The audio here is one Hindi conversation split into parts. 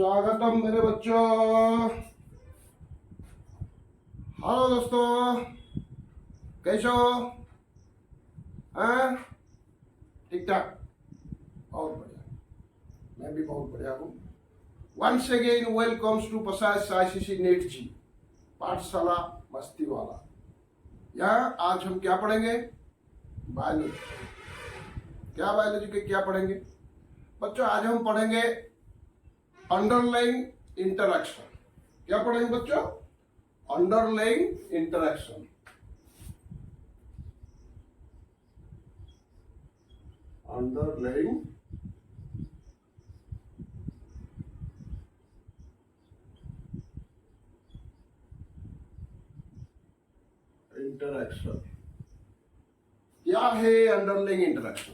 स्वागतम मेरे बच्चों। हेलो दोस्तों, कैसे हो? हाँ, ठीक ठाक, बहुत बढ़िया। मैं भी बहुत बढ़िया हूँ। Once again welcomes to Prasad ICC net ji पाठशाला मस्ती वाला। यहाँ आज हम क्या पढ़ेंगे? बायोलॉजी। क्या बायोलॉजी के क्या पढ़ेंगे बच्चों? आज हम पढ़ेंगे अंडरलाइन इंटरैक्शन। क्या पढ़ेंगे बच्चों? Underline interaction. Underline interaction. क्या है अंडरलाइन इंटरैक्शन?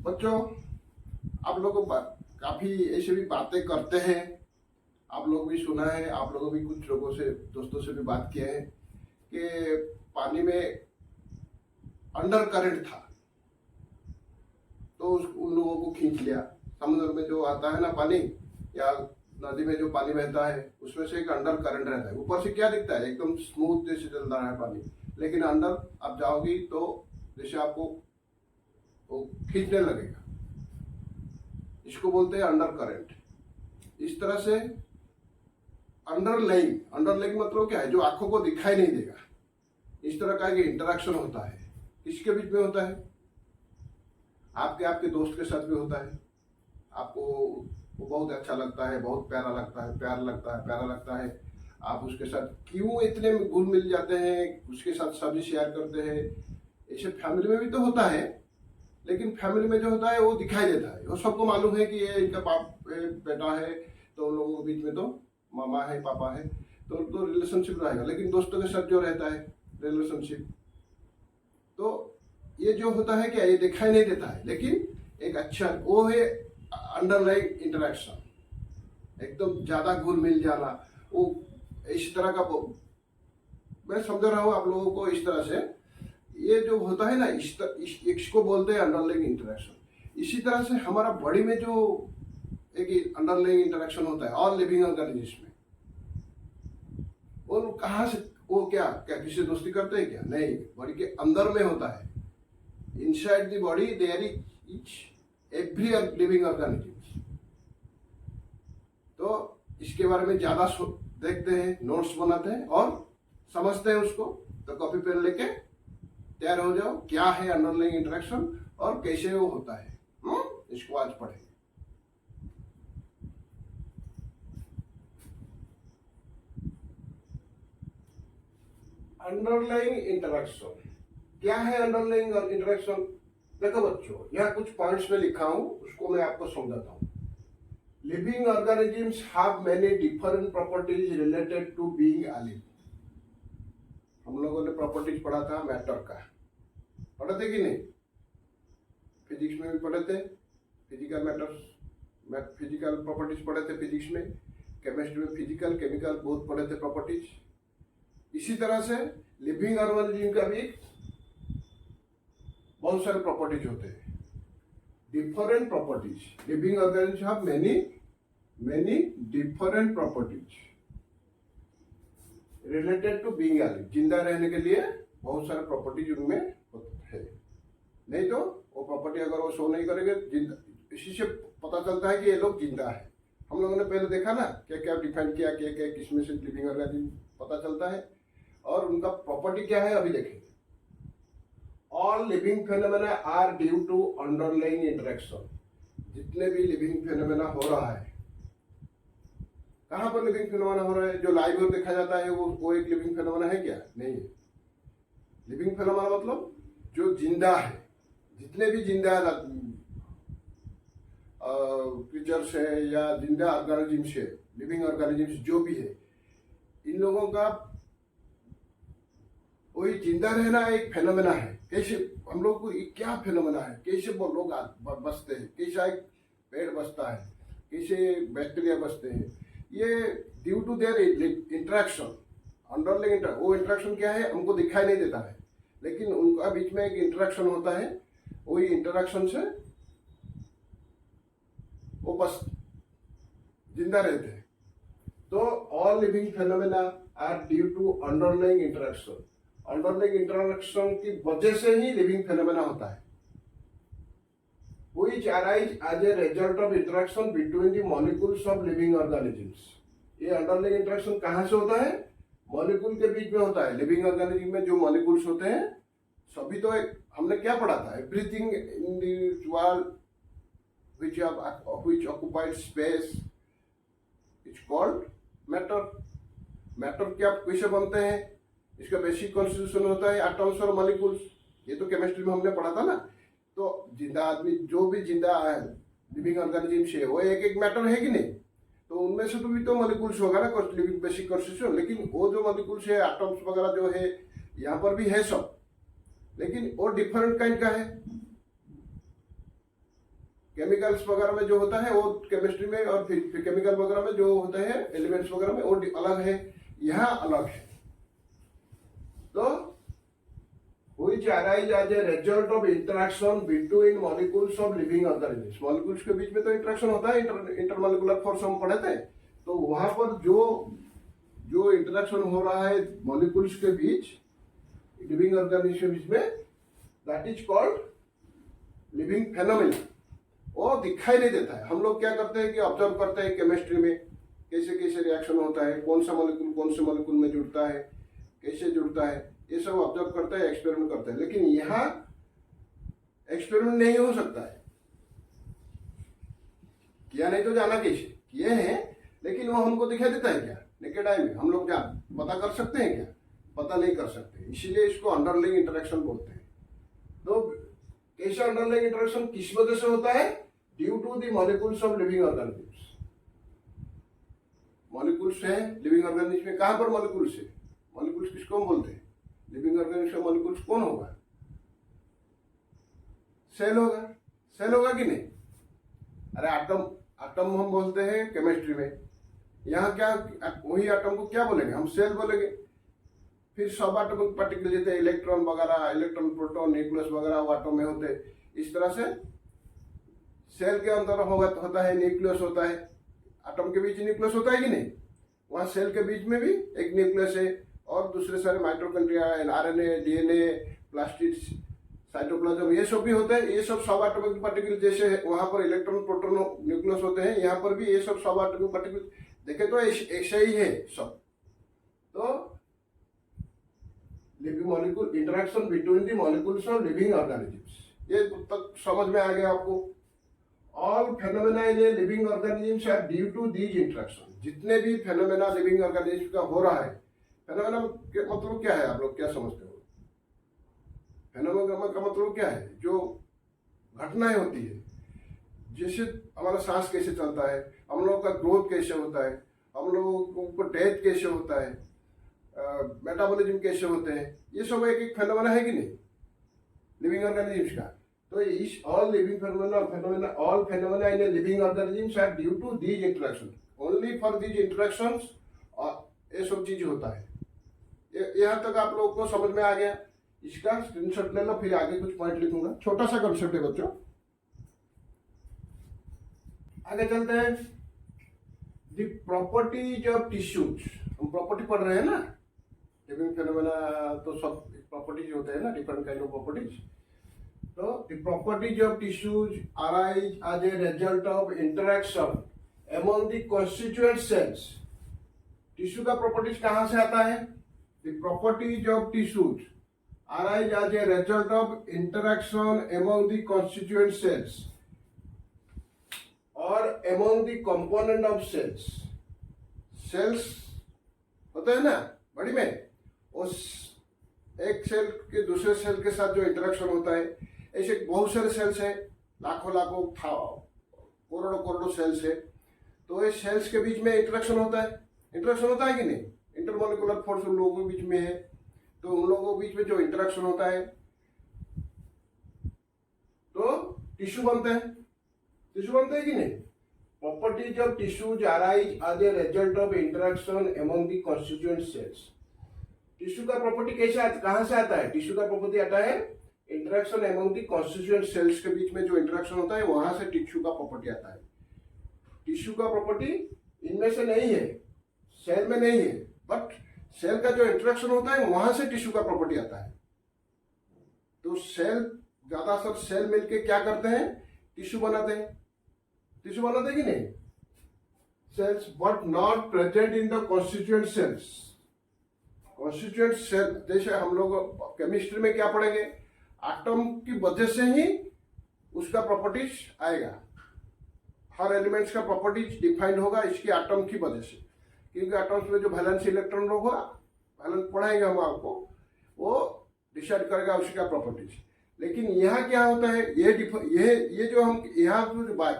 बच्चों, आप लोग काफी ऐसे भी बातें करते हैं, आप लोग भी सुना है, आप लोगों भी कुछ लोगों से, दोस्तों से भी बात किया है कि पानी में अंडर करंट था तो उन लोगों को खींच लिया। समुद्र में जो आता है ना पानी, या नदी में जो पानी बहता है, उसमें से एक अंडर करंट रहता है। ऊपर से क्या दिखता है? एकदम स्मूथ जैसे चल रहा है पानी, लेकिन अंदर आप जाओगी तो जैसे आपको वो खींचने लगेगा। इसको बोलते हैं अंडर करंट। इस तरह से अंडरलाइन मतलब क्या है? जो आंखों को दिखाई नहीं देगा। इस तरह का एक इंटरेक्शन होता है। किसके बीच में होता है? आपके दोस्त के साथ भी होता है। आपको वो बहुत अच्छा लगता है, बहुत प्यारा लगता है, प्यारा लगता है। आप उसके साथ क्यों इतने घुल मिल जाते हैं, उसके साथ सब्जी शेयर करते हैं। ऐसे फैमिली में भी तो होता है, लेकिन फैमिली में जो होता है वो दिखाई देता है। वो सबको मालूम है कि ये इनका बेटा है, तो उन लोगों के बीच में तो मामा है, पापा है, तो रिलेशनशिप रहेगा। लेकिन दोस्तों के साथ जो रहता है रिलेशनशिप, तो ये जो होता है क्या, ये दिखाई नहीं देता है, लेकिन एक अच्छा वो है अंडरलाइन इंटरेक्शन। एकदम ज्यादा घुल मिल जाना, वो इस तरह का मैं समझ रहा हूँ आप लोगों को। इस तरह से ये जो होता है ना, इसको बोलते हैं अंडरलाइन इंटरेक्शन। इसी तरह से हमारा बॉडी में जो एक अंडरलाइन इंटरेक्शन होता है ऑल लिविंग ऑर्गेनिज्म में, वो कहाँ से, वो क्या किसी से दोस्ती करते हैं क्या? नहीं, बॉडी के अंदर में होता है। Inside the body there is every living organism. तो इसके बारे में ज्यादा देखते हैं, नोट्स बनाते हैं और समझते हैं उसको। तो कॉपी पेन लेके तैयार हो जाओ। क्या है अंडरलाइन इंटरेक्शन और कैसे वो होता है, इसको आज पढ़ेंगे। अंडरलाइन इंटरेक्शन क्या है? अंडरलाइन इंटरेक्शन देखो बच्चों, यहाँ कुछ पॉइंट्स में लिखा हूं, उसको मैं आपको समझाता हूं। Living organisms have many different properties related to being alive. हम लोगों ने प्रॉपर्टीज पढ़ा था मैटर का, पढ़े थे कि नहीं? फिजिक्स में भी पढ़े थे, फिजिकल मैटर्स, फिजिकल प्रॉपर्टीज पढ़े थे फिजिक्स में। केमिस्ट्री में फिजिकल केमिकल बहुत पढ़े थे प्रॉपर्टीज। इसी तरह से लिविंग ऑर्गेनिज्म का भी बहुत सारे प्रॉपर्टीज होते हैं, different properties. Living organism have many different properties related to being alive. जिंदा रहने के लिए बहुत सारे प्रॉपर्टीज उनमें है। नहीं तो वो प्रॉपर्टी अगर वो शो नहीं करेंगे, इसी से पता चलता है कि ये लोग जिंदा है। हम लोगों ने पहले देखा ना, क्या क्या डिफाइन किया, क्या क्या किसमें से लिविंग ऑर्गेनिज्म पता चलता है और उनका प्रॉपर्टी क्या है, अभी देखेंगे। All living phenomena are due to underline interaction. जितने भी लिविंग फेनोमेना हो रहा है, कहां पर लिविंग फेनोमेना हो रहा है? जो लाइव देखा जाता है वो एक लिविंग फेनोमेना है क्या? नहीं है। लिविंग फेनोमेना मतलब जो जिंदा है, जितने भी जिंदा क्रीचर्स है या जिंदा ऑर्गेनिजम्स है, लिविंग ऑर्गेनिजम्स जो भी है, इन लोगों का वही जिंदा रहना एक फेनोमेना है। कैसे हम लोग को क्या फेनोमेना है, कैसे वो लोग बसते हैं, कैसा एक पेड़ बसता है, कैसे बैक्टीरिया बसते हैं, ये due to their interaction. Underline वो इंटरेक्शन क्या है, हमको दिखाई नहीं देता है, लेकिन उनका बीच में एक इंटरेक्शन होता है। वही इंटरेक्शन से वो बस जिंदा रहते हैं। तो all living phenomena are due to underlying interaction. Underlying interaction की वजह से ही लिविंग फेनोमेना होता है, which arise as a result of interaction between the molecules of living organisms। ये अंडरलाइंग इंटरेक्शन कहाँ से होता है? मॉलिक्यूल के बीच में होता है। लिविंग ऑर्गेनिज्म में जो मॉलिक्यूल्स होते हैं सभी, तो हमने क्या पढ़ा था? Everything in the world which occupied space is called matter। Matter क्या कैसे बनते हैं? इसका बेसिक कॉन्स्टिट्यूशन होता है एटम्स और मॉलिक्यूल्स। ये तो केमिस्ट्री में हमने पढ़ा था ना। तो जिंदा आदमी जो भी जिंदा है लिविंग ऑर्गेनिज्म से, वो एक एक मैटर है कि नहीं? तो उनमें से तो भी तो मॉलिक्यूल्स होगा ना, लिविंग बेसिक कॉन्स्टिट्यूशन। लेकिन वो जो मॉलिक्यूल्स है, एटम्स वगैरह जो है, यहाँ पर भी है सब, लेकिन वो डिफरेंट काइंड का है। केमिकल्स वगैरह में जो होता है वो केमिस्ट्री में, और फिर केमिकल वगैरह में जो होता है एलिमेंट्स वगैरह में वो अलग है, यहाँ अलग है। तो which arise as a result of interaction between molecules of living organisms। Molecules के बीच में तो इंटरेक्शन होता है, इंटरमॉलिकुलर फोर्स हम पढ़े थे। तो वहां पर जो इंटरेक्शन हो रहा है मॉलिक्यूल्स के बीच लिविंग ऑर्गेनिजम्स में, that is called living phenomena. वो दिखाई नहीं देता है। हम लोग क्या करते हैं कि ऑब्जर्व करते हैं केमिस्ट्री में कैसे कैसे रिएक्शन होता है, कौन सा मॉलिक्यूल कौन से मॉलिक्यूल में जुड़ता है, कैसे जुड़ता है, ये सब ऑब्जर्व करते हैं, एक्सपेरिमेंट करते हैं। लेकिन यहाँ एक्सपेरिमेंट नहीं हो सकता है। किया नहीं तो जाना कैसे? किए हैं, लेकिन वो हमको दिखाई देता है क्या? नेकेड आई में हम लोग क्या पता कर सकते हैं क्या? पता नहीं कर सकते। इसीलिए इसको अंडरलाइंग इंटरेक्शन बोलते हैं। तो कैसे अंडरलाइंग इंटरेक्शन किस वजह से होता है? Due to the molecules of living organisms. Molecules है लिविंग ऑर्गेनिज्म में। कहां पर मॉलिक्यूल्स है? मॉलिक्यूल्स किसको हम बोलते हैं? लिविंग ऑर्गेनिज्म में मॉलिक्यूल्स कौन होगा? सेल होगा। सेल होगा कि नहीं? अरे एटम हम बोलते हैं केमिस्ट्री में। यहाँ क्या वही एटम को क्या बोलेंगे? हम सेल बोलेंगे। फिर सब एटॉमिक पार्टिकल जैसे इलेक्ट्रॉन वगैरह, इलेक्ट्रॉन प्रोटॉन न्यूक्लियस वगैरह वो एटम में होते हैं। इस तरह से सेल के अंदर होता है न्यूक्लियस होता है। एटम के बीच न्यूक्लियस होता है कि नहीं? वहाँ सेल के बीच में भी एक न्यूक्लियस है, और दूसरे सारे mitochondria, RNA, DNA, plastid, cytoplasm, ये सब भी होते हैं। ये सब सब एटॉमिक पार्टिकल जैसे वहां पर इलेक्ट्रॉन प्रोटॉन न्यूक्लियस होते हैं, यहाँ पर भी ये सब सब एटॉमिक पार्टिकल देखे तो ऐसे ही है सब। तो living molecule interaction between the molecules of living organisms, ये तक समझ में आ गया आपको? All phenomena in a living organisms are due to these interaction. जितने भी फेनोमेना लिविंग ऑर्गेनिज्म का हो रहा है, फेनोमेना मतलब क्या है? आप लोग क्या समझते हो? फेनोमेना का मतलब क्या है? जो घटनाएं होती है, जैसे हमारा सांस कैसे चलता है, हम लोग का ग्रोथ कैसे होता है, हम लोगों को डेथ कैसे होता है, मेटाबॉलिज्म कैसे होते हैं, ये सब एक एक फेनोमेना है कि नहीं लिविंग ऑर्गेनिजम्स का? तो इस all living phenomena all phenomena in a living organisms are due to these interaction. Only for these interactions ये सब चीज होता है। यहाँ तक आप लोगों को समझ में आ गया? इसका स्क्रीनशॉट ले लो, फिर आगे कुछ पॉइंट लिखूंगा। छोटा सा कंसेप्ट है बच्चों। आगे चलते हैं। The properties of tissues. हम प्रॉपर्टी पढ़ रहे हैं ना, लिविंग फेनोमेना तो सब प्रॉपर्टीज होते हैं ना, डिफरेंट काइंड ऑफ प्रॉपर्टीज। तो the properties of tissues arise as a result of interaction among the constituent cells। Tissue का प्रॉपर्टीज कहां से आता है? The properties of tissues arise as a result of interaction among the constituent cells or among the component of cells। cells होता है ना बॉडी में, उस एक सेल के दूसरे सेल के साथ जो इंटरेक्शन होता है, ऐसे बहुत सारे सेल्स है, लाखों लाखों करोड़ों करोड़ों सेल्स है। तो ये सेल्स के बीच में इंटरेक्शन होता है। इंटरेक्शन होता है कि नहीं? इंटरमॉलिकुलर फोर्स उन लोगों के बीच में है। तो उन लोगों के बीच में जो इंटरेक्शन होता है तो टिश्यू बनता है। टिश्यू बनता है कि नहीं? Properties of tissues arise as a result of interaction among the constituent cells. Tissue का प्रॉपर्टी कैसे कहां से आता है? टिश्यू का प्रॉपर्टी आता है interaction among the constituent cells के बीच में जो इंटरेक्शन होता है, वहां से टिश्यू का प्रॉपर्टी आता है। टिश्यू का प्रॉपर्टी इनमें से नहीं है, सेल में नहीं है, बट सेल का जो इंटरेक्शन होता है वहां से टिश्यू का प्रॉपर्टी आता है। तो सेल, ज्यादातर सेल मिलके क्या करते हैं, टिश्यू बनाते हैं। टिश्यू बनाते कि नहीं, cells, but not present in the constituent cells. Constituent cell जैसे हम लोग केमिस्ट्री में क्या पढ़ेंगे, एटम की वजह से ही उसका प्रॉपर्टीज आएगा। हर एलिमेंट्स का प्रॉपर्टीज डिफाइंड होगा इसकी एटम की वजह से, क्योंकि एटम्स में जो वैलेंस इलेक्ट्रॉन होगा, वैलेंस पढ़ाएंगे हम आपको, वो डिसाइड करेगा उसी का प्रॉपर्टीज। लेकिन यहाँ क्या होता है, ये जो हम यहाँ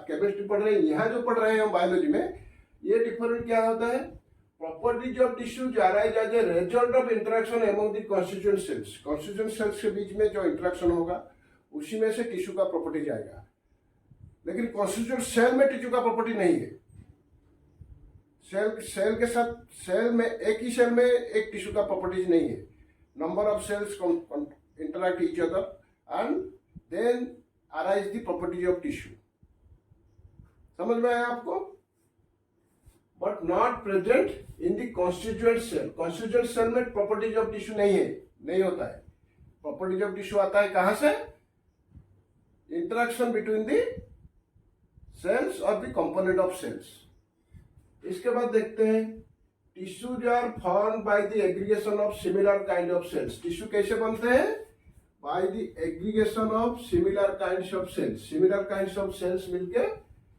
केमिस्ट्री पढ़ रहे हैं, यहाँ जो पढ़ रहे हैं हम बायोलॉजी में, ये डिफरेंट क्या होता है, properties of tissues arise as a result of interaction among the constituent cells. Constituent cells के बीच में जो इंटरेक्शन होगा उसी में से टिश्यू का प्रॉपर्टीज आएगा। लेकिन कॉन्स्टिट्यूएंट सेल में टिश्यू का प्रॉपर्टी नहीं है। सेल के साथ, सेल में एक ही सेल में एक टिश्यू का प्रॉपर्टीज नहीं है। Number of cells interact each other and then arise the properties of tissue. समझ में आया आपको? But not present in the constituent cell. Constituent cell में प्रॉपर्टीज ऑफ टिश्यू नहीं है, नहीं होता है। प्रॉपर्टीज ऑफ टिश्यू आता है कहां से, इंटरेक्शन बिटवीन द सेल्स और द कंपोनेंट ऑफ सेल्स। इसके बाद देखते हैं, tissues are formed by the aggregation of similar kind of cells. Tissue कैसे बनते हैं, by the aggregation of similar kinds of cells. Similar kinds of cells मिलके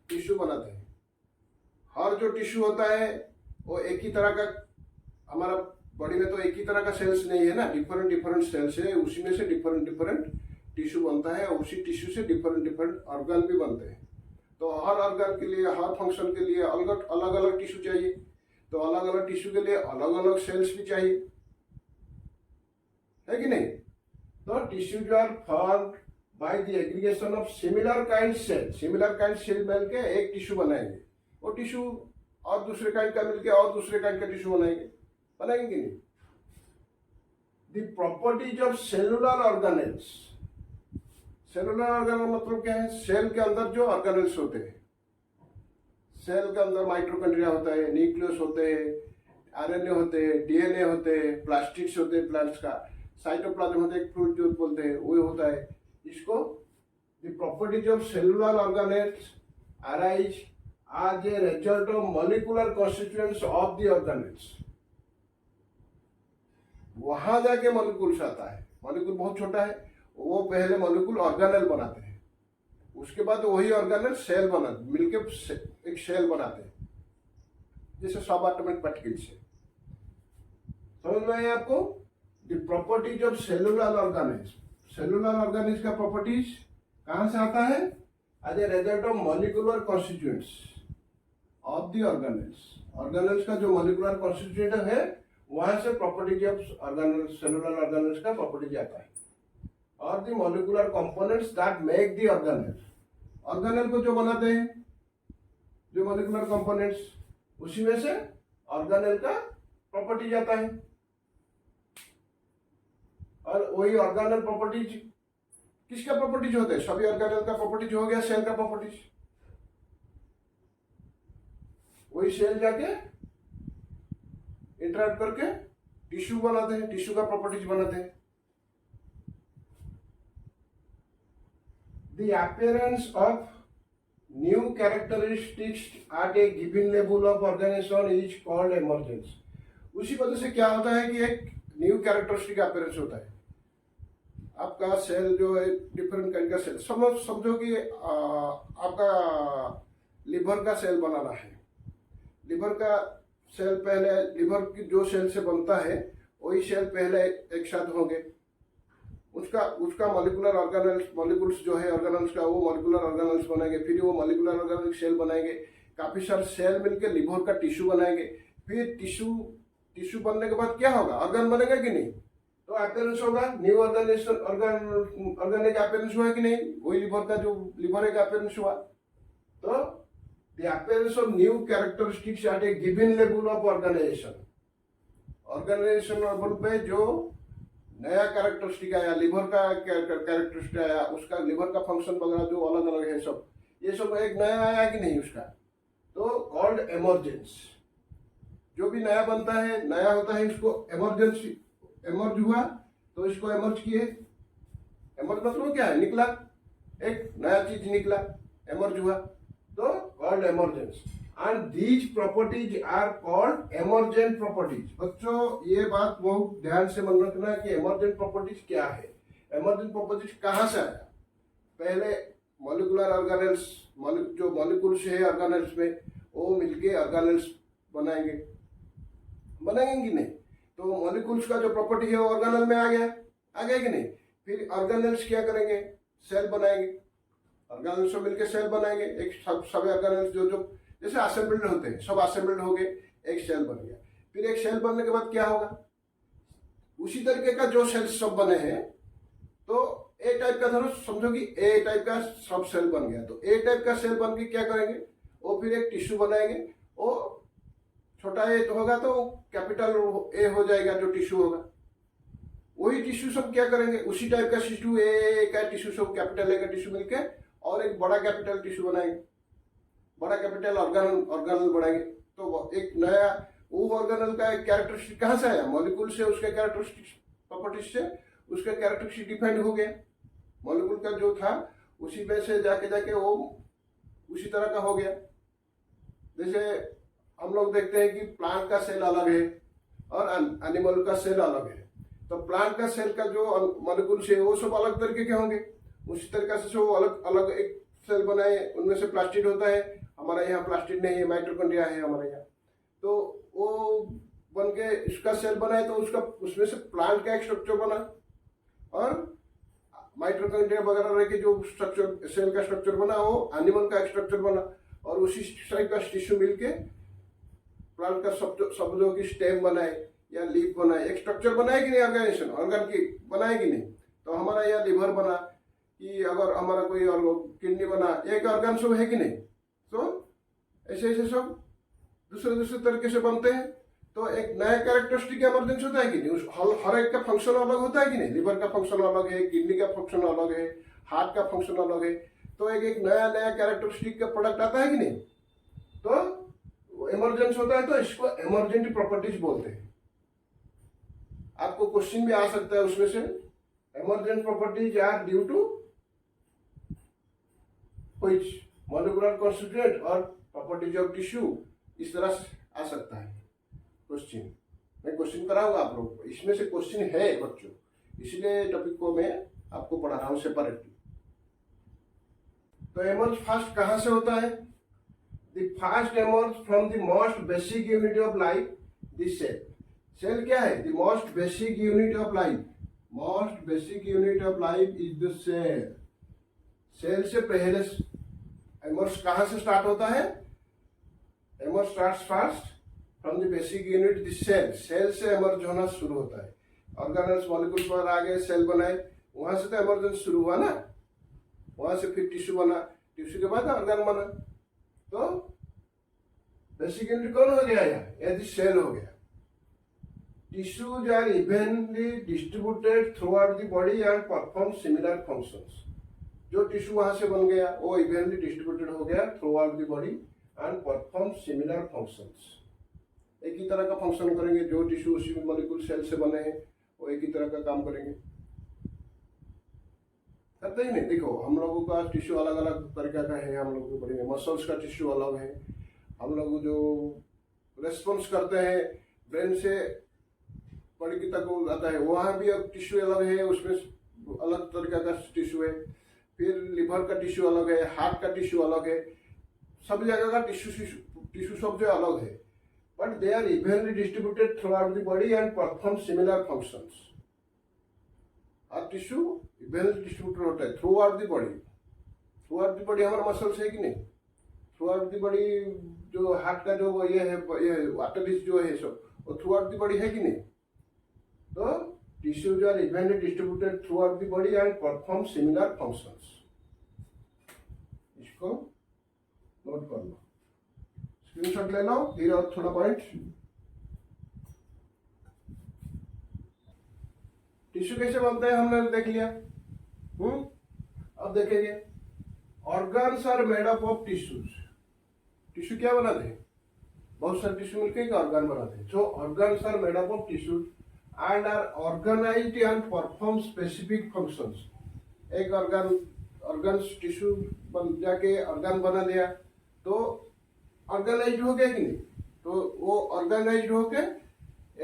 टिश्यू बनाते हैं। हर जो टिश्यू होता है वो एक ही तरह का, हमारा बॉडी में तो एक ही तरह का सेल्स नहीं है ना, डिफरेंट डिफरेंट सेल्स है, उसी में से डिफरेंट डिफरेंट टिश्यू बनता है और उसी टिश्यू से डिफरेंट डिफरेंट ऑर्गन भी बनते हैं। तो हर ऑर्गन के लिए, हर फंक्शन के लिए अलग अलग टिश्यू चाहिए, तो अलग अलग टिश्यू के लिए अलग अलग सेल्स भी चाहिए, है कि नहीं? तो tissues are formed by the aggregation of similar kind cell. Similar kind cell मिलके एक टिश्यू बनाएंगे, वो टिश्यू और दूसरे काइंड का मिलके और दूसरे काइंड का टिश्यू बनाएंगे कि नहीं? The properties of cellular organelles. Cellular organelle मतलब क्या है, सेल के अंदर जो ऑर्गेनल्स होते हैं। सेल के अंदर माइटोकॉन्ड्रिया होता है, न्यूक्लियस होते हैं, आरएनए होते हैं, डीएनए होते हैं, प्लास्टिक्स होते हैं प्लांट्स का, साइटोप्लाज्म होते हैं, फ्लूइड जो बोलते हैं वो होता है। इसको the properties of cellular organelles arise as a result of molecular constituents of the organelles। वहां जाके मॉलिक्यूल्स आता है, मॉलिक्यूल बहुत छोटा है, वो पहले मॉलिक्यूल ऑर्गेनेल बनाते हैं, उसके बाद वही ऑर्गेनेल सेल बना मिलके एक सेल बनाते हैं, जैसे सब एटॉमिक पार्टिकल से। समझ में आया आपको? The properties of cellular organelles. Cellular organelles का प्रॉपर्टीज कहां से आता है, as a result of molecular constituents of the organelles. Organelles का जो मॉलिक्यूलर कॉन्स्टिट्यूएंट है वहां से properties of organelles, cellular organelles का प्रॉपर्टीज आता है। और the molecular components that make the organelle. Organelle को जो बनाते हैं, जो मॉलिक्यूलर कंपोनेंट्स, उसी में से ऑर्गेनेल का प्रॉपर्टीज आता है। और वही ऑर्गेनेल प्रॉपर्टीज किसका प्रॉपर्टीज होते हैं, सभी ऑर्गेनेल का प्रॉपर्टीज हो गया सेल का प्रॉपर्टीज। वही सेल जाके इंटरैक्ट करके टिश्यू बनाते हैं, टिश्यू का प्रॉपर्टीज बनाते हैं। The appearance of new characteristics at a given level of organization is called emergence। उसी वजह से क्या होता है कि एक न्यू कैरेक्टरिस्टिक अपीयरेंस होता है। आपका सेल जो है डिफरेंट काइंड का सेल, समझो कि आपका लिवर का सेल बनाना है। लिवर का सेल पहले, लिवर की जो सेल से बनता है वही सेल पहले एक साथ होंगे, उसका मॉलिक्यूलर ऑर्गेनल्स, मॉलिक्यूल्स जो है ऑर्गेनल्स का, वो मॉलिक्यूलर ऑर्गेनल्स बनाएंगे, फिर वो मॉलिक्यूलर ऑर्गेनल्स सेल बनाएंगे, काफी सारे सेल मिलकर लिवर का टिश्यू बनाएंगे। फिर टिश्यू बनने के बाद क्या होगा, ऑर्गन बनेगा कि नहीं? तो अपीयरेंस होगा, न्यू ऑर्गेनाइजेशन, ऑर्गन एक अपीयरेंस हुआ कि नहीं? वही लिवर का जो लिवर एक अपीयरेंस हुआ। तो the appearance of new characteristics at a given level of organization. Organization level पे जो नया कैरेक्टरिस्टिक आया, लिवर का कैरेक्टरिस्टिक आया, उसका लिवर का फंक्शन वगैरह जो अलग अलग है सब, ये सब एक नया आया कि नहीं उसका, तो कॉल्ड कॉल्ड एमर्जेंस। जो भी नया बनता है, नया होता है, इसको एमरजेंसी, एमर्ज हुआ तो इसको एमर्ज किए। एमर्ज मतलब क्या है? निकला, एक नया चीज निकला, एमर्ज हुआ तो called emergence. And these properties are called emergent properties. बच्चों ये बात बहुत ध्यान से मन रखना है कि एमरजेंट प्रॉपर्टीज क्या है। एमरजेंट प्रॉपर्टीज कहाँ से आया? पहले मॉलिक्यूलर ऑर्गेनेल्स, जो मॉलिक्यूल्स है ऑर्गेनेल्स में, वो मिलके ऑर्गेनेल्स बनाएंगे कि नहीं? तो मॉलिक्यूल्स का जो प्रॉपर्टी है वो ऑर्गेनेल में आ गया कि नहीं? फिर ऑर्गेनेल्स क्या करेंगे? सेल बनाएंगे, ऑर्गेनेल्स से मिलके सेल बनाएंगे। एक सब ऑर्गेनेल्स जो जैसे असेंबल्ड होते हैं, सब असेंबल्ड हो गए, एक सेल बन गया। फिर एक सेल बनने के बाद क्या होगा? उसी तरीके का जो सेल्स सब बने हैं, तो ए टाइप का धरो, समझो कि ए टाइप का सब सेल बन गया। तो ए टाइप का सेल बन के क्या करेंगे? वो फिर एक टिश्यू बनाएंगे। वो छोटा ए तो होगा तो कैपिटल ए हो जाएगा जो टिश्यू होगा। वही टिश्यू सब क्या करेंगे? उसी टाइप का टिश्यू, ए का टिश्यू सब कैपिटल ए का टिश्यू मिलके और एक बड़ा कैपिटल टिश्यू बनाएंगे, बड़ा कैपिटल ऑर्गेनल बनाएंगे। तो एक नया वो ऑर्गेनल का एक कैरेक्टरिस्टिक कहाँ से आया? मॉलिक्यूल से, उसके कैरेक्टरिस्टिक प्रॉपर्टीज से उसका कैरेक्टरिस्टिक डिफाइंड हो गया। मॉलिक्यूल का जो था उसी में से जाके वो उसी तरह का हो गया। जैसे हम लोग देखते हैं कि प्लांट का सेल अलग है और एनिमल का सेल अलग है। तो प्लांट का सेल का जो मॉलिक्यूल्स है वो सब अलग तरीके के होंगे। उसी तरीके से वो अलग अलग एक सेल बनाए, उनमें से प्लास्टिड होता है। हमारा यहाँ प्लास्टिड नहीं है, माइटोकॉन्ड्रिया है हमारे यहाँ। तो वो बन के इसका सेल बनाए तो उसका उसमें से प्लांट का एक स्ट्रक्चर बना, और माइटोकॉन्ड्रिया वगैरह रह के जो स्ट्रक्चर, सेल का स्ट्रक्चर बना, वो एनिमल का एक स्ट्रक्चर बना। और उसी टाइप का टिश्यू मिलके प्लांट का सब जो की स्टेम बनाए या लीफ बनाए, एक स्ट्रक्चर बनाए कि नहीं? ऑर्गेनाइजेशन ऑर्गन की बनाए कि नहीं? तो हमारा यहाँ लिवर बना, कि अगर हमारा कोई और किडनी बना, एक ऑर्गन सब है कि नहीं? तो ऐसे सब दूसरे तरीके से बनते हैं। तो एक नया कैरेक्टरिस्टिक एमरजेंसी होता है कि नहीं? हर एक का फंक्शन अलग होता है कि नहीं? लिवर का फंक्शन अलग है, किडनी का फंक्शन अलग है, हार्ट का फंक्शन अलग है। तो एक नया कैरेक्टरिस्टिक का प्रोडक्ट आता है कि नहीं? तो इमरजेंस होता है, तो इसको इमरजेंट प्रॉपर्टीज बोलते हैं। आपको क्वेश्चन भी आ सकता है उसमें से, emergent properties are due to which molecular constituent और प्रॉपर्टीज ऑफ टिश्यू। इस तरह से आ सकता है क्वेश्चन। मैं क्वेश्चन कराऊंगा आप लोगों को, इसमें से क्वेश्चन है बच्चों, इसलिए टॉपिक को मैं आपको पढ़ा रहा हूं सेपरेटली। तो एमर्ज फास्ट कहां से होता है? The fast emerge from the most basic unit of life, the cell. Cell क्या है? The most basic unit of life. Most basic unit of life is the cell. Cell से पहले एमर्ज कहां से स्टार्ट होता है? Emerge starts first from the basic unit the cell. Cell से एमर्ज होना शुरू होता है। ऑर्गेनल्स मॉलिक्यूल्स पर आ गए, सेल बनाए, वहां से तो एमर्जेंस शुरू हुआ ना। वहां से फिर टिश्यू बना, टिश्यू के बाद ऑर्गन बना। तो बेसिक यूनिट कौन हो गया? यदि सेल हो गया। Tissues are evenly distributed throughout the body and perform similar functions. जो टिश्यू वहां से बन गया वो इवनली डिस्ट्रीब्यूटेड हो गया throughout the body and perform similar functions. एक ही तरह का फंक्शन करेंगे। जो टिश्यू उसी मॉलिक्यूल सेल से बने हैं वो एक ही तरह का काम करेंगे, करते ही नहीं? देखो हम लोगों का टिश्यू अलग अलग तरीका का है। हम लोग को पढ़ेंगे मसल्स का टिश्यू अलग है। हम लोग जो रेस्पॉन्स करते हैं ब्रेन से बॉडी की तक आता है, वहाँ भी अब टिश्यू अलग है, उसमें अलग तरीका का टिश्यू है। फिर लिवर का टिश्यू अलग है, हार्ट का टिश्यू अलग है। सब जगह का टिश्यू सब जो अलग है, but they are evenly distributed throughout the body and perform similar functions. और टिश्यू इवनली डिस्ट्रीब्यूटेड होता है throughout the body. Throughout the body हमारा मसल्स है कि नहीं? थ्रू आउट द बॉडी जो हार्ट का जो ये है, ये आर्टरीज जो है सब, वो थ्रू आउट द बॉडी है कि नहीं? तो tissues are evenly distributed throughout the body and perform similar functions. इसको नोट कर लो, स्क्रीनशॉट ले लो। फिर और थोड़ा पॉइंट, टिश्यू कैसे बनता है हमने देख लिया। अब देखेंगे organs are made up of tissues. Tissue क्या बनाते हैं? बहुत सारे टिश्यू मिलकर एक ऑर्गन बनाते हैं. So organs are made up of tissues and are organized and perform specific functions. एक ऑर्गन्स टिश्यू बन जाके ऑर्गन बना दिया तो ऑर्गेनाइज हो गया कि नहीं. तो वो ऑर्गेनाइज होके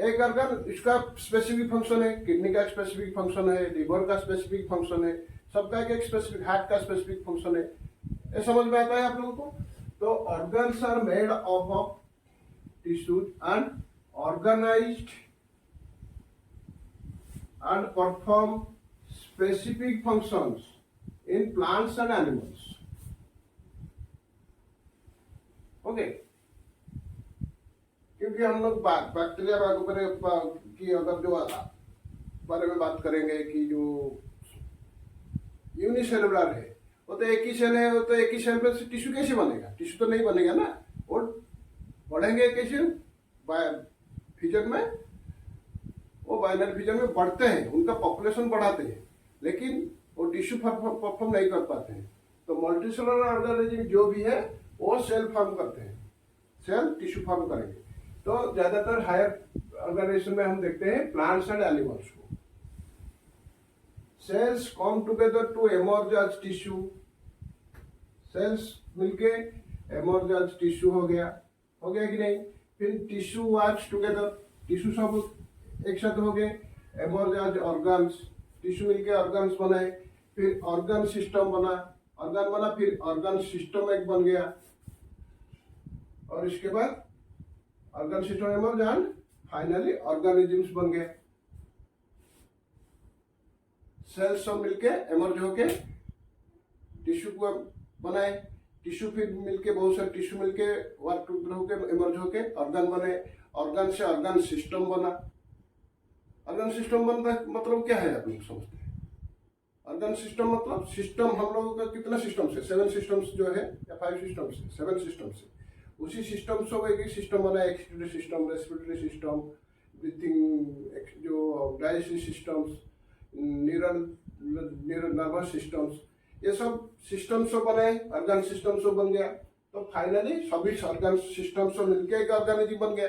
एक ऑर्गन, इसका स्पेसिफिक फंक्शन है, किडनी का स्पेसिफिक फंक्शन है, लिवर का स्पेसिफिक फंक्शन है, सबका एक स्पेसिफिक, हार्ट का स्पेसिफिक फंक्शन है. ये समझ में आता है आप लोगों को. तो organs are made of tissues and organized and perform specific functions in plants and animals. Okay. क्योंकि हम लोग बैक्टीरिया की अगर जो बारे में बात करेंगे कि जो यूनिसेलुलर है, वो तो एक ही सेल है, वो तो एक ही सेल में टिश्यू कैसे बनेगा. टिश्यू तो नहीं बनेगा ना. और बढ़ेंगे कैसे फ्यूचर में, वो बाइनरी फ्यूजन में बढ़ते हैं, उनका पॉपुलेशन बढ़ाते हैं, लेकिन वो टिश्यू परफॉर्म नहीं कर पाते हैं. तो मल्टीसेलुलर ऑर्गेनिज्म जो भी है वो सेल फॉर्म करते हैं, सेल टिश्यू फॉर्म करेंगे. तो ज्यादातर हायर ऑर्गेनाइजेशन में हम देखते हैं प्लांट्स एंड एनिमल्स को. Cells come together to emerge as tissue. Cells मिलके एमर्ज एज टिश्यू हो गया कि नहीं. फिर टिश्यू वर्क्स टुगेदर, टिश्यू सब एक साथ हो गए, एमर्ज एज ऑर्गन्स, टिश्यू मिलके ऑर्गन्स बनाए. फिर ऑर्गन सिस्टम बना, ऑर्गन बना, फिर ऑर्गन सिस्टम एक बन गया, और इसके बाद organ system emerge and finally organisms बन गए. सेल्स सब मिलके एमर्ज होके टिश्यू को बनाए. टिश्यू फिर मिलके बहुत सारे टिश्यू मिलके वर्क टुगेदर होके एमर्ज होके ऑर्गन बने. ऑर्गन से ऑर्गन सिस्टम बना. ऑर्गन सिस्टम बनता मतलब क्या है आप लोग समझते हैं. ऑर्गन सिस्टम मतलब सिस्टम, हम लोगों का कितना सिस्टम से, 7 सिस्टम्स जो है या 5 सिस्टम से, 7 सिस्टम से, उसी सिस्टम से एक ही सिस्टम बना. Excretory system, respiratory system, breathing, जो digestive systems, neural nervous systems, ये सब सिस्टम से बने, ऑर्गन सिस्टम से बन गया. तो फाइनली सभी ऑर्गन सिस्टम से मिलकर एक ऑर्गेनिज्म बन गया.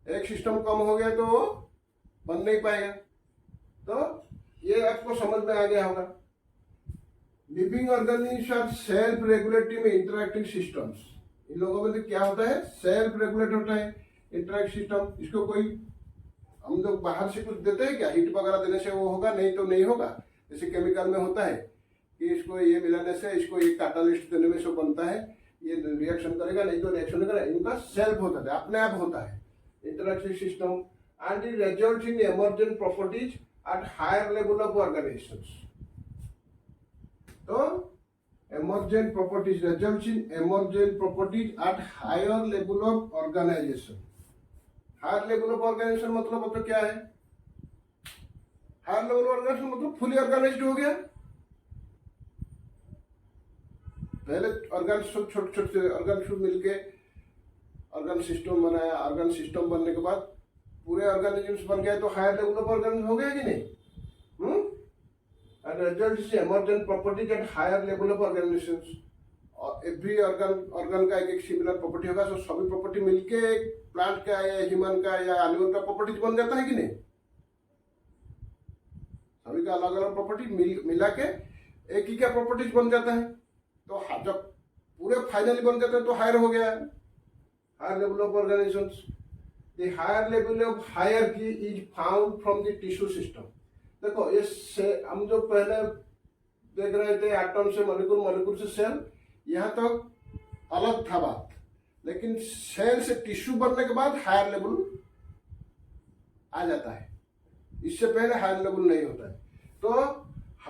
एक सिस्टम कम हो गया तो वो बन नहीं पाएगा. तो ये आपको समझ में आ गया होगा. Living organisms are self regulating interacting systems. इन लोगों में क्या होता है, सेल्फ रेगुलेट होता है इंटरैक्ट सिस्टम. इसको कोई हम लोग बाहर से कुछ देते हैं क्या, हीट वगैरह देने से वो होगा, नहीं तो नहीं होगा. जैसे केमिकल में होता है कि इसको ये मिलाने से, इसको ये कैटालिस्ट देने में सब बनता है, ये रिएक्शन करेगा, नहीं तो रिएक्शन नहीं करेगा. इनका सेल्फ होता है, अपने आप होता है interactive system. And it results in emergent properties at higher level of organizations. So, emergent properties results in emergent properties at higher level of organization. Higher level of organization मतलब क्या है? Higher level of organization मतलब fully organized हो गया. पहले ऑर्गन छोटे छोटे ऑर्गन मिलके ऑर्गन सिस्टम बनाया. ऑर्गन सिस्टम बनने के बाद पूरे ऑर्गेनिजम्स बन गए तो हायर लेवल ऑफ ऑर्गेनिज्म हो गया कि नहीं. And result is emergent properties at higher level of organisms. और एवरी ऑर्गन का एक सिमिलर प्रॉपर्टी होगा. सो सभी प्रॉपर्टी मिलके एक प्लांट का या ह्यूमन का या एनिमल का प्रॉपर्टीज बन जाता है कि नहीं. सभी का अलग अलग प्रॉपर्टी मिला के एक ही का प्रॉपर्टीज बन जाता है. तो जब पूरे फाइनली बन जाते हैं तो हायर हो गया, higher level of organisms. The higher level of hierarchy is found from the tissue system. देखो इससे हम जो पहले देख रहे थे एटम से मॉलिक्यूल, मॉलिक्यूल से सेल, यहाँ तक अलग था बात. लेकिन सेल से टिश्यू बनने के बाद हायर लेवल आ जाता है, इससे पहले हायर लेवल नहीं होता है. तो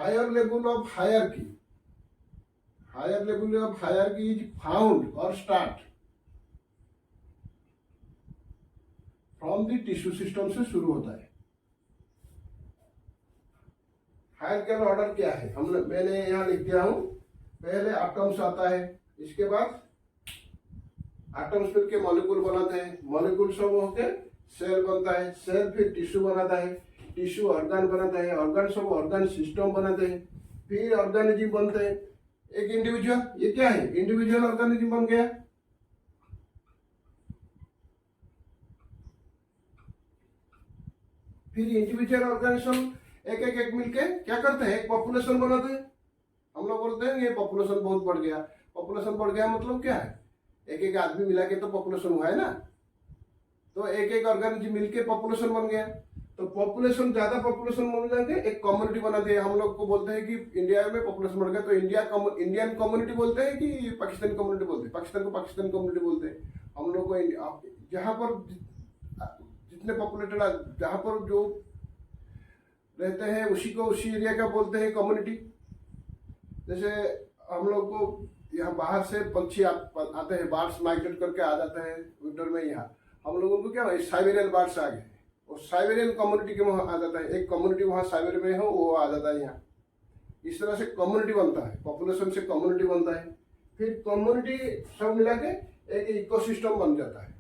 higher level of hierarchy, higher level of hierarchy is found और start from the tissue system से शुरू होता है. हायरार्किकल ऑर्डर क्या है, मैंने यहाँ लिख दिया हूं. पहले एटम्स आता है, इसके बाद एटम्स मिलके मॉलिक्यूल बनाते हैं, मॉलिक्यूल सब होके सेल बनता है, सेल फिर टिश्यू बनाता है, टिश्यू ऑर्गन बनाता है, ऑर्गन सब ऑर्गन सिस्टम बनाते हैं, फिर ऑर्गेनिज्म बनते हैं. एक इंडिविजुअल, ये क्या है, इंडिविजुअल ऑर्गेनिज्म बन गया. फिर इंडिविजुअल ऑर्गेनाइजेशन एक एक एक मिलके क्या करते हैं, एक पॉपुलेशन बनाते हैं। हम लोग बोलते हैं ये पॉपुलेशन बहुत बढ़ गया। पॉपुलेशन बढ़ गया मतलब क्या है, एक एक आदमी मिला के तो पॉपुलेशन हुआ है ना। तो एक एक ऑर्गेनिज्म मिलके पॉपुलेशन बन गया। तो पॉपुलेशन, ज्यादा पॉपुलेशन बन जाएंगे, एक कम्युनिटी बना दिया। हम लोग को बोलते हैं कि इंडिया में पॉपुलेशन बढ़ गया तो इंडियन कम्युनिटी बोलते हैं कि पाकिस्तानी कम्युनिटी बोलते हैं। पाकिस्तान को पाकिस्तानी कम्युनिटी बोलते हैं। हम लोग को जहाँ पर जितने पॉपुलेटेड, जहाँ पर जो रहते हैं उसी को उसी एरिया का बोलते हैं कम्युनिटी। जैसे हम लोग को यहाँ बाहर से पंछी आते हैं, बर्ड्स माइग्रेट करके आ जाते हैं विंटर में। यहाँ हम लोगों को क्या साइबेरियन बर्ड्स आ गए, और साइबेरियन कम्युनिटी के वहाँ आ जाता है। एक कम्युनिटी वहाँ साइबेरिया में हो, वो आ जाता है यहाँ। इस तरह से कम्युनिटी बनता है, पॉपुलेशन से कम्युनिटी बनता है। फिर कम्युनिटी सब मिला के एक इकोसिस्टम बन जाता है।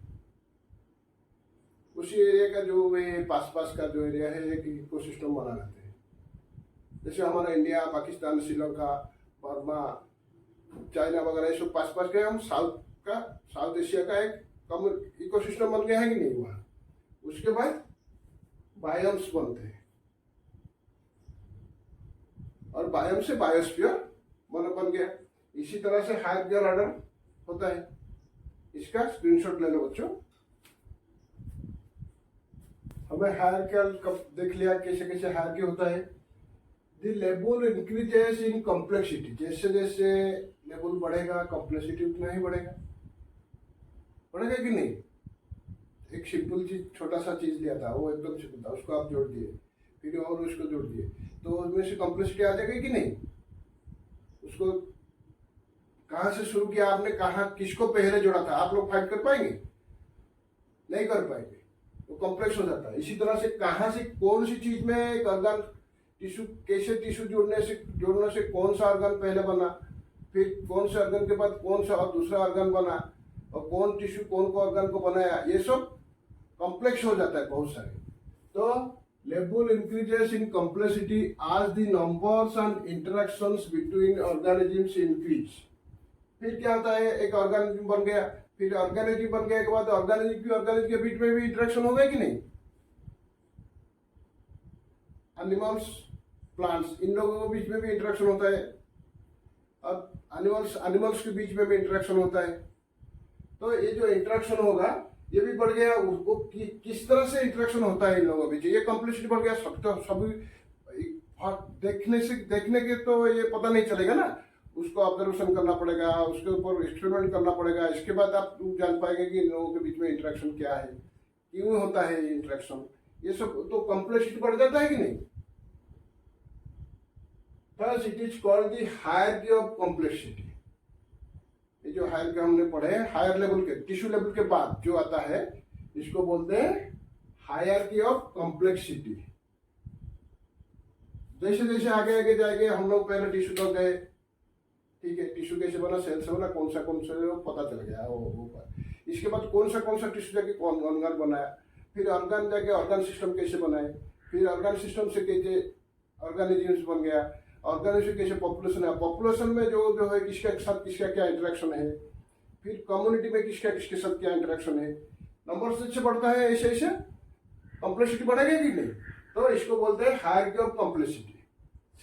उसी एरिया का जो वे पास का जो एरिया है, एक इकोसिस्टम बना लेते हैं। जैसे हमारा India, Pakistan, Sri Lanka, Burma, China वगैरह ये सब पास के हम साउथ एशिया का एक इकोसिस्टम बन गया है कि नहीं वहाँ। उसके बाद बायोम्स बनते हैं, और बायोम से बायोस्फीयर बन गया। इसी तरह से हायरार्किकल ऑर्डर होता है। इसका स्क्रीनशॉट ले लो बच्चों। हमें हायरार्किकल देख लिया कैसे कैसे हायरार्की होता है। The level increases in complexity, जैसे जैसे लेवल बढ़ेगा कॉम्प्लेक्सिटी उतना ही बढ़ेगा कि नहीं। एक सिंपल चीज, छोटा सा चीज लिया था, वो एकदम सिंपल था, उसको आप जोड़ दिए, फिर और उसको जोड़ दिए, तो उसमें से कॉम्प्लेक्सिटी आ जाएगी कि नहीं। उसको कहाँ से शुरू किया आपने, कहाँ किसको पहले जोड़ा था, आप लोग फाइट कर पाएंगे, नहीं कर पाएंगे, वो कॉम्प्लेक्स हो जाता है। इसी तरह से कहाँ से कौन सी चीज में एक ऑर्गन टिश्यू, कैसे टिश्यू जोड़ने से कौन सा ऑर्गन पहले बना, फिर कौन से ऑर्गन के बाद कौन सा और दूसरा ऑर्गन बना, और कौन टिश्यू कौन को ऑर्गन को बनाया, ये सब कॉम्प्लेक्स हो जाता है बहुत सारे। तो level increases in complexity as the numbers and interactions between organisms increase। फिर क्या होता है, एक ऑर्गेनिज्म बन गया, फिर ऑर्गेनिज्म बन गया के बाद ऑर्गेनिज्म के बीच में भी इंटरेक्शन हो गया कि नहीं। एनिमल्स, प्लांट्स, इन लोगों के बीच में भी इंटरेक्शन होता है, और एनिमल्स के बीच में भी इंटरेक्शन होता है। तो ये जो इंटरेक्शन होगा ये भी बढ़ गया। उसको किस तरह से इंटरेक्शन होता है इन लोगों के बीच, ये कॉम्प्लेक्सिटी बढ़ गया। सभी देखने के तो ये पता नहीं चलेगा ना, उसको ऑब्जर्वेशन करना पड़ेगा, उसके ऊपर एक्सपेरिमेंट करना पड़ेगा। इसके बाद आप जान पाएंगे कि इन लोगों के बीच में इंटरेक्शन क्या है, क्यों होता है इंटरेक्शन। ये सब तो कॉम्प्लेक्सिटी बढ़ जाता है कि नहीं। Thus it is called the hierarchy of complexity। ये जो हायर हमने पढ़े, हायर लेवल के, टिश्यू लेवल के बाद जो आता है, इसको बोलते हैं हायरार्की ऑफ कॉम्प्लेक्सिटी। जैसे जैसे आगे आगे जाएंगे, हम लोग पहले टिश्यू तक गए, ठीक है, टिश्यू कैसे बना, सेल से बना, कौन सा पता चल गया वो। इसके बाद कौन सा टिश्यू जाके कौन ऑर्गन बनाया, फिर ऑर्गन जाके ऑर्गन सिस्टम कैसे बनाए, फिर ऑर्गन सिस्टम से कैसे ऑर्गेनिजम्स बन गया, ऑर्गेनिज्म कैसे पॉपुलेशन है, पॉपुलेशन में जो है किसके साथ किसका क्या इंटरेक्शन है, फिर कम्युनिटी में किसके साथ क्या इंटरेक्शन है। नंबर से बढ़ता है, ऐसे ऐसे कॉम्प्लेक्सिटी बढ़ेगा कि नहीं। तो इसको बोलते हैं हायरार्की ऑफ कॉम्प्लेक्सिटी।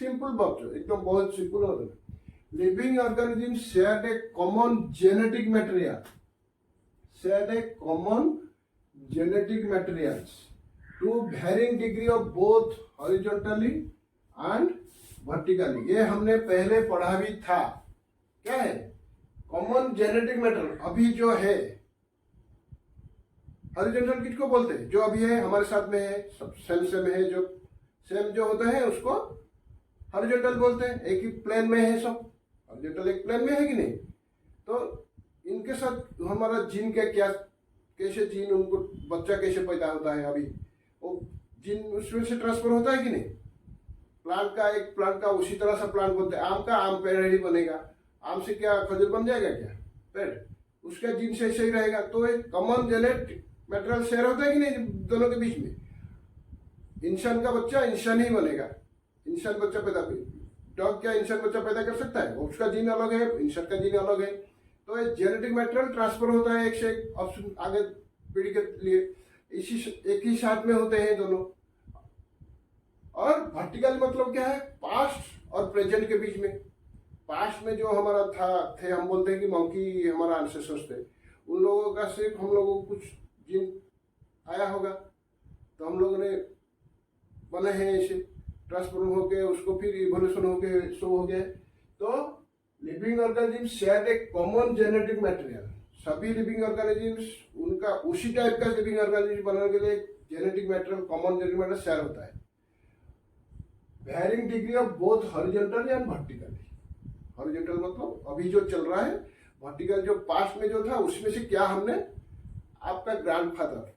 सिंपल बात, एकदम बहुत सिंपल होता है। Living organism share a common genetic materials to varying degree of both horizontally and vertically. ये हमने पहले पढ़ा भी था। क्या है कॉमन जेनेटिक मैटर। अभी जो है हॉरिजॉन्टल किसको बोलते हैं, जो अभी है हमारे साथ में है, सब सेम है, जो सेम जो होता है उसको हॉरिजॉन्टल बोलते हैं। एक ही प्लेन में है सब, हॉरिजॉन्टल एक प्लेन में है कि नहीं। तो इनके साथ हमारा जीन का क्या, कैसे जीन, उनको बच्चा कैसे पैदा होता है, अभी वो जीन उसमें से ट्रांसफर होता है कि नहीं। प्लांट का उसी तरह से प्लांट बनते हैं। आम का आम पेड़ ही बनेगा, आम से क्या खजूर बन जाएगा क्या पेड़, उसका जीन से ऐसे ही रहेगा। तो एक कॉमन जेनेटिक मटेरियल शेयर होता है कि नहीं दोनों के बीच में। इंसान का बच्चा इंसान ही बनेगा, इंसान बच्चा पैदा, डॉग क्या इंसान बच्चा पैदा कर सकता है, उसका जीन अलग है, इंसान का जीन अलग है। तो ये जेनेटिक मटेरियल ट्रांसफर होता है एक से एक ऑप्शन आगे पीढ़ी के लिए, इसी एक ही साथ में होते हैं दोनों। और वर्टिकल मतलब क्या है, पास्ट और प्रेजेंट के बीच में। पास्ट में जो हमारा थे, हम बोलते हैं कि मंकी हमारा एंसेस्टर्स थे, उन लोगों का सिर्फ हम लोगों को कुछ जीन आया होगा, तो हम लोगों ने बने हैं ऐसे, ट्रांसफॉर्म होके उसको फिर इवोल्यूशन होके शो हो गया। तो living organism share a common genetic material. सभी लिविंग ऑर्गेनिज्म्स उनका उसी टाइप का लिविंग ऑर्गेनिज्म बनाने के लिए genetic material, common genetic material share होता है। Varying degree of both horizontal and vertical. Horizontal मतलब अभी जो चल रहा है, वर्टिकल जो पास्ट में जो था उसमें से क्या हमने आपका ग्रैंडफादर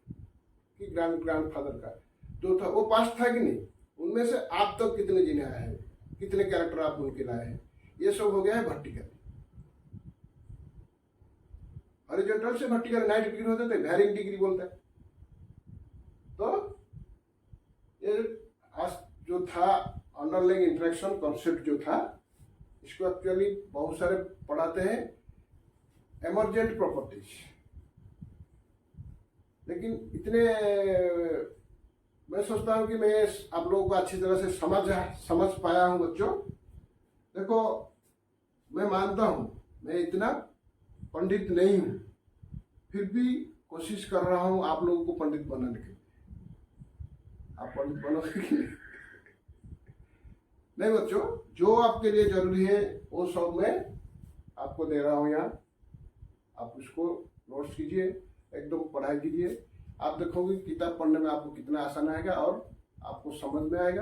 कि ग्रैंडफादर का जो था वो पास्ट था कि नहीं, उनमें से आप तक कितने जीने आए हैं, कितने कैरेक्टर आप उनके लाए हैं, ये सब हो गया है वर्टिकल। हॉरिजॉन्टल से वर्टिकल 90 डिग्री होते थे, वेरिंग डिग्री बोलते हैं। तो ये जो था अंडरलाइंग इंटरेक्शन कॉन्सेप्ट जो था, इसको एक्चुअली बहुत सारे पढ़ाते हैं एमर्जेंट प्रॉपर्टीज। लेकिन इतने मैं सोचता हूं कि मैं आप लोगों को अच्छी तरह से समझ पाया हूं बच्चों। देखो, मैं मानता हूं मैं इतना पंडित नहीं हूं, फिर भी कोशिश कर रहा हूं आप लोगों को पंडित बनाने के लिए। आप पंडित बनोगे कि नहीं बच्चों? जो आपके लिए जरूरी है वो सब मैं आपको दे रहा हूं यहाँ। आप उसको नोट्स कीजिए, एकदम पढ़ाई कीजिए। आप देखोगे किताब पढ़ने में आपको कितना आसान आएगा और आपको समझ में आएगा।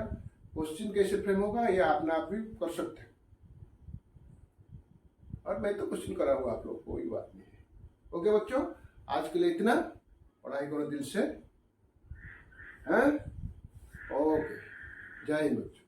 क्वेश्चन कैसे फ्रेम होगा ये अपने आप भी कर सकते हैं, और मैं तो क्वेश्चन कराऊंगा आप लोग, कोई बात नहीं है। ओके बच्चों, आज के लिए इतना। पढ़ाई करो दिल से, हैं? ओके, जय हिंद बच्चों।